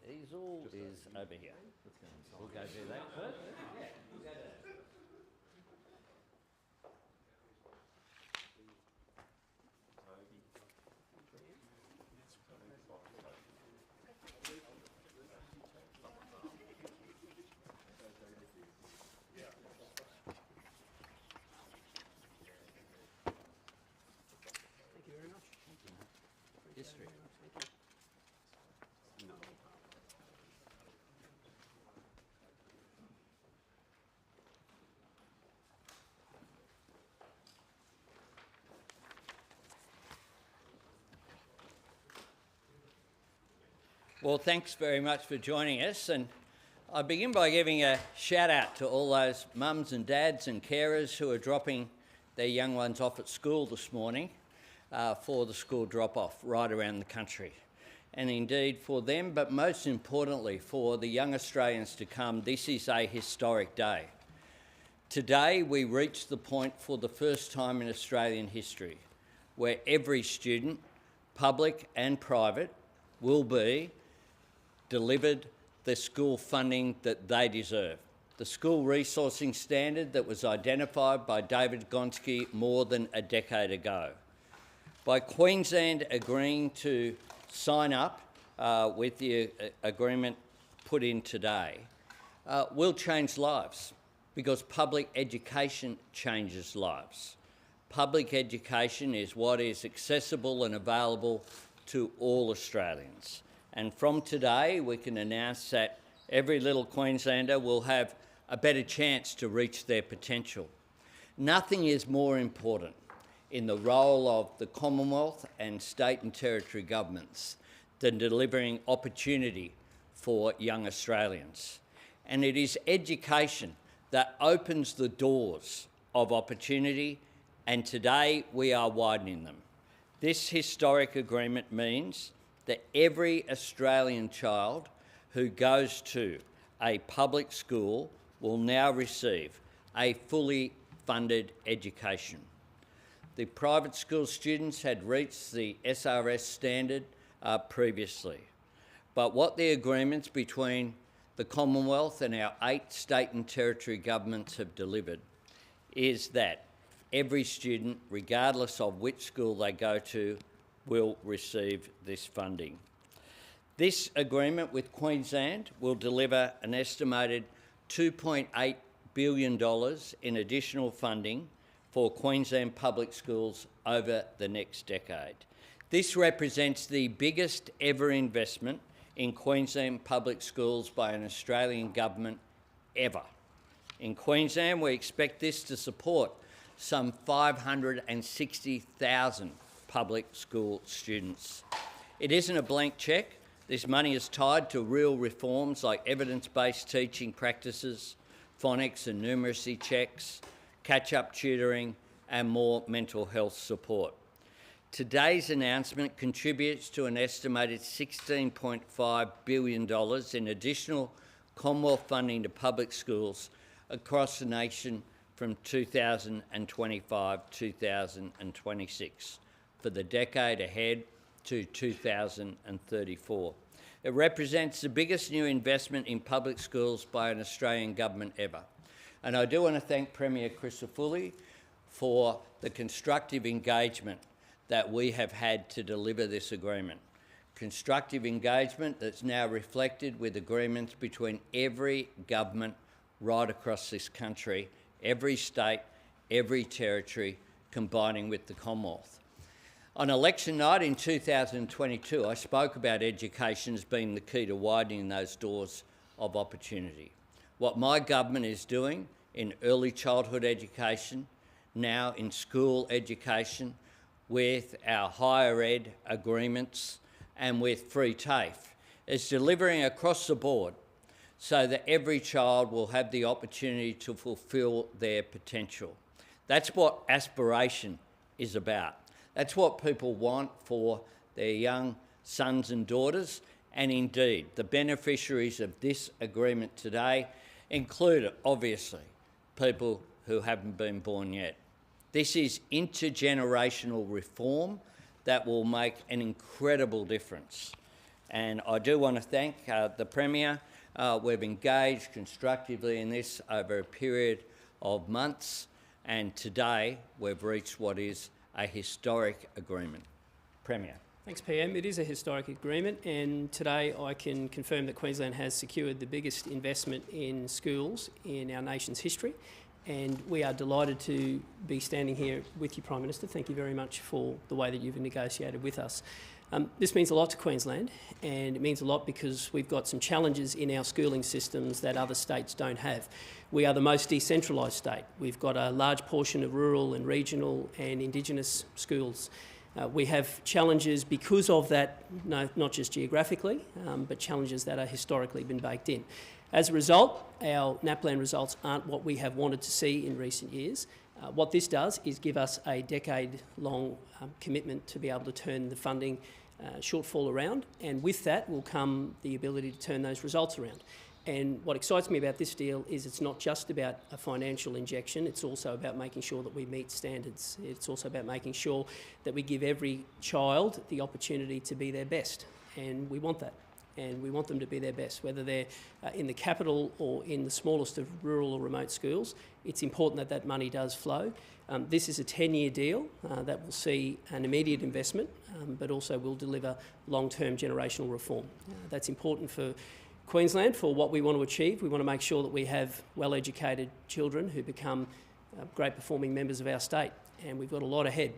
easel is over here. We'll go do that first. Yeah, we'll go do that. Thank you very much. History. Well, thanks very much for joining us, and I begin by giving a shout out to all those mums and dads and carers who are dropping their young ones off at school this morning for the school drop-off right around the country. And indeed for them, but most importantly for the young Australians to come, this is a historic day. Today we reach the point for the first time in Australian history where every student, public and private, will be delivered the school funding that they deserve. The school resourcing standard that was identified by David Gonski more than a decade ago. By Queensland agreeing to sign up with the agreement put in today, will change lives because public education changes lives. Public education is what is accessible and available to all Australians. And from today, we can announce that every little Queenslander will have a better chance to reach their potential. Nothing is more important in the role of the Commonwealth and state and territory governments than delivering opportunity for young Australians. And it is education that opens the doors of opportunity, and today we are widening them. This historic agreement means that every Australian child who goes to a public school will now receive a fully funded education. The private school students had reached the SRS standard previously, but what the agreements between the Commonwealth and our 8 state and territory governments have delivered is that every student, regardless of which school they go to, will receive this funding. This agreement with Queensland will deliver an estimated $2.8 billion in additional funding for Queensland public schools over the next decade. This represents the biggest ever investment in Queensland public schools by an Australian government ever. In Queensland, we expect this to support some 560,000 public school students. It isn't a blank cheque. This money is tied to real reforms like evidence-based teaching practices, phonics and numeracy checks, catch-up tutoring and more mental health support. Today's announcement contributes to an estimated $16.5 billion in additional Commonwealth funding to public schools across the nation from 2025-2026 for the decade ahead to 2034. It represents the biggest new investment in public schools by an Australian government ever. And I do want to thank Premier Crisafulli for the constructive engagement that we have had to deliver this agreement. Constructive engagement that's now reflected with agreements between every government right across this country, every state, every territory, combining with the Commonwealth. On election night in 2022, I spoke about education as being the key to widening those doors of opportunity. What my government is doing in early childhood education, now in school education, with our higher ed agreements and with free TAFE, is delivering across the board so that every child will have the opportunity to fulfil their potential. That's what aspiration is about. That's what people want for their young sons and daughters, and indeed the beneficiaries of this agreement today include, obviously, people who haven't been born yet. This is intergenerational reform that will make an incredible difference. And I do want to thank the Premier. We've engaged constructively in this over a period of months, and today we've reached what is a historic agreement. Premier. Thanks, PM. It is a historic agreement, and today I can confirm that Queensland has secured the biggest investment in schools in our nation's history, and we are delighted to be standing here with you, Prime Minister. Thank you very much for the way that you've negotiated with us. This means a lot to Queensland, and it means a lot because we've got some challenges in our schooling systems that other states don't have. We are the most decentralised state. We've got a large portion of rural and regional and Indigenous schools. We have challenges because of that, not just geographically, but challenges that are historically been baked in. As a result, our NAPLAN results aren't what we have wanted to see in recent years. What this does is give us a decade-long commitment to be able to turn the funding shortfall around, and with that will come the ability to turn those results around. And what excites me about this deal is it's not just about a financial injection, it's also about making sure that we meet standards. It's also about making sure that we give every child the opportunity to be their best, and we want that. And we want them to be their best, whether they're in the capital or in the smallest of rural or remote schools. It's important that that money does flow. This is a 10-year deal that will see an immediate investment, but also will deliver long-term generational reform. That's important for Queensland, for what we want to achieve. We want to make sure that we have well-educated children who become great performing members of our state, and we've got a lot ahead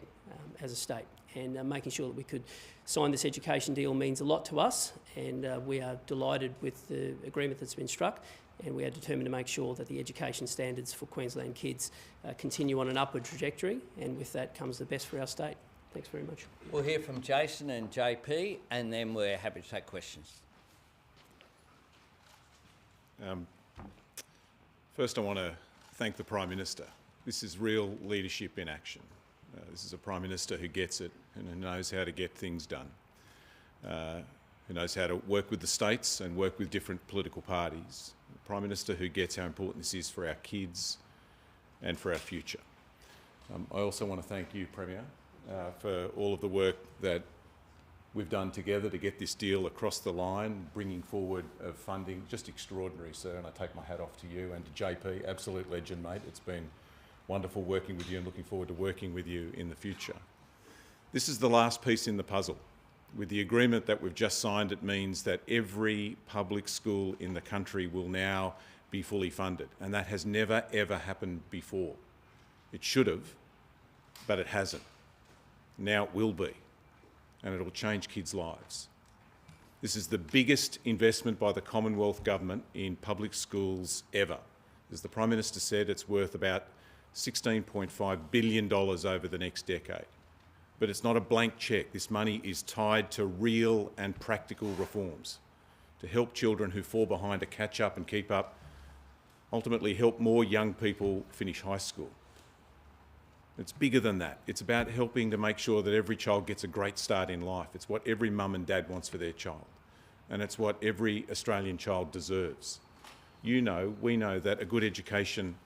as a state, and making sure that we could sign this education deal means a lot to us, and we are delighted with the agreement that's been struck, and we are determined to make sure that the education standards for Queensland kids continue on an upward trajectory, and with that comes the best for our state. Thanks very much. We'll hear from Jason and JP, and then we're happy to take questions. First, I want to thank the Prime Minister. This is real leadership in action. This is a Prime Minister who gets it and who knows how to get things done, who knows how to work with the states and work with different political parties. A Prime Minister who gets how important this is for our kids and for our future. I also want to thank you, Premier, for all of the work that we've done together to get this deal across the line, bringing forward of funding, just extraordinary, sir, and I take my hat off to you and to JP, absolute legend, mate. It's been wonderful working with you and looking forward to working with you in the future. This is the last piece in the puzzle. With the agreement that we've just signed, it means that every public school in the country will now be fully funded, and that has never, ever happened before. It should have, but it hasn't. Now it will be, and it'll change kids' lives. This is the biggest investment by the Commonwealth Government in public schools ever. As the Prime Minister said, it's worth about $16.5 billion over the next decade. But it's not a blank cheque. This money is tied to real and practical reforms to help children who fall behind to catch up and keep up, ultimately help more young people finish high school. It's bigger than that. It's about helping to make sure that every child gets a great start in life. It's what every mum and dad wants for their child. And it's what every Australian child deserves. You know, we know that a good education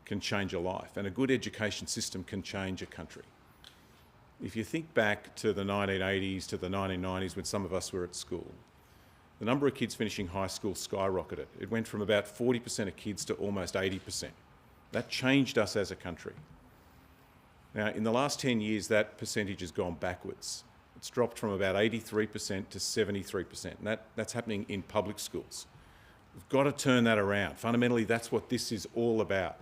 can change a life, and a good education system can change a country. If you think back to the 1980s, to the 1990s, when some of us were at school, the number of kids finishing high school skyrocketed. It went from about 40% of kids to almost 80%. That changed us as a country. Now, in the last 10 years, that percentage has gone backwards. It's dropped from about 83% to 73%, and that's happening in public schools. We've got to turn that around. Fundamentally, that's what this is all about,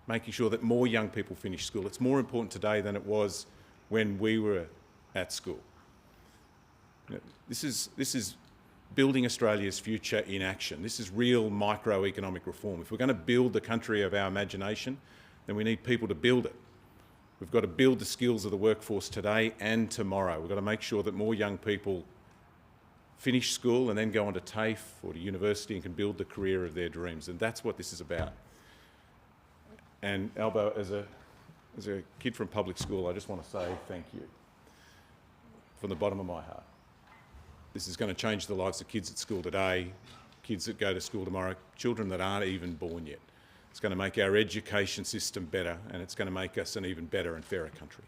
making sure that more young people finish school. It's more important today than it was when we were at school. You know, this is building Australia's future in action. This is real microeconomic reform. If we're going to build the country of our imagination, then we need people to build it. We've got to build the skills of the workforce today and tomorrow. We've got to make sure that more young people finish school and then go on to TAFE or to university and can build the career of their dreams. And that's what this is about. And Albo, as a kid from public school, I just want to say thank you from the bottom of my heart. This is going to change the lives of kids at school today, kids that go to school tomorrow, children that aren't even born yet. It's going to make our education system better, and it's going to make us an even better and fairer country.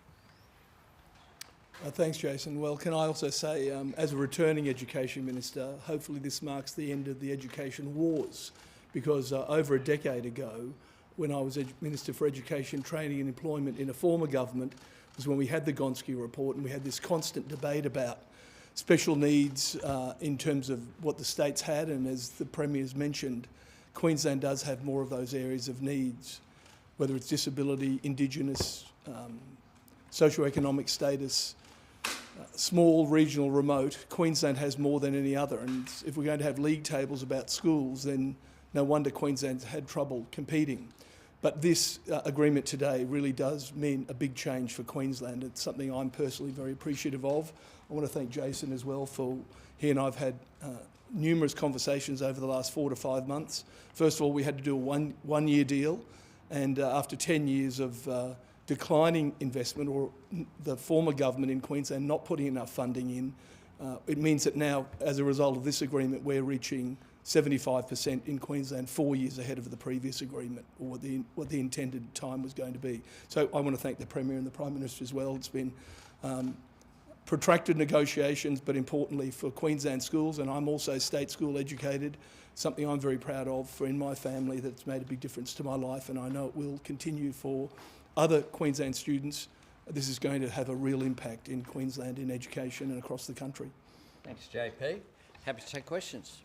Thanks, Jason. Well, can I also say, as a returning Education Minister, hopefully this marks the end of the education wars, because over a decade ago, when I was Minister for Education, Training and Employment in a former government, was when we had the Gonski report and we had this constant debate about special needs in terms of what the states had, and as the Premier's mentioned, Queensland does have more of those areas of needs, whether it's disability, Indigenous, socioeconomic status, small, regional, remote. Queensland has more than any other, and if we're going to have league tables about schools, then no wonder Queensland's had trouble competing. But this agreement today really does mean a big change for Queensland. It's something I'm personally very appreciative of. I want to thank Jason as well for, he and I have had numerous conversations over the last 4 to 5 months. First of all, we had to do a one-year deal, and after 10 years of declining investment, or the former government in Queensland not putting enough funding in, it means that now, as a result of this agreement, we're reaching 75% in Queensland, 4 years ahead of the previous agreement, or what the intended time was going to be. So I want to thank the Premier and the Prime Minister as well. It's been protracted negotiations, but importantly for Queensland schools, and I'm also state school educated, something I'm very proud of for in my family that's made a big difference to my life, and I know it will continue for other Queensland students. This is going to have a real impact in Queensland in education and across the country. Thanks, JP. Happy to take questions.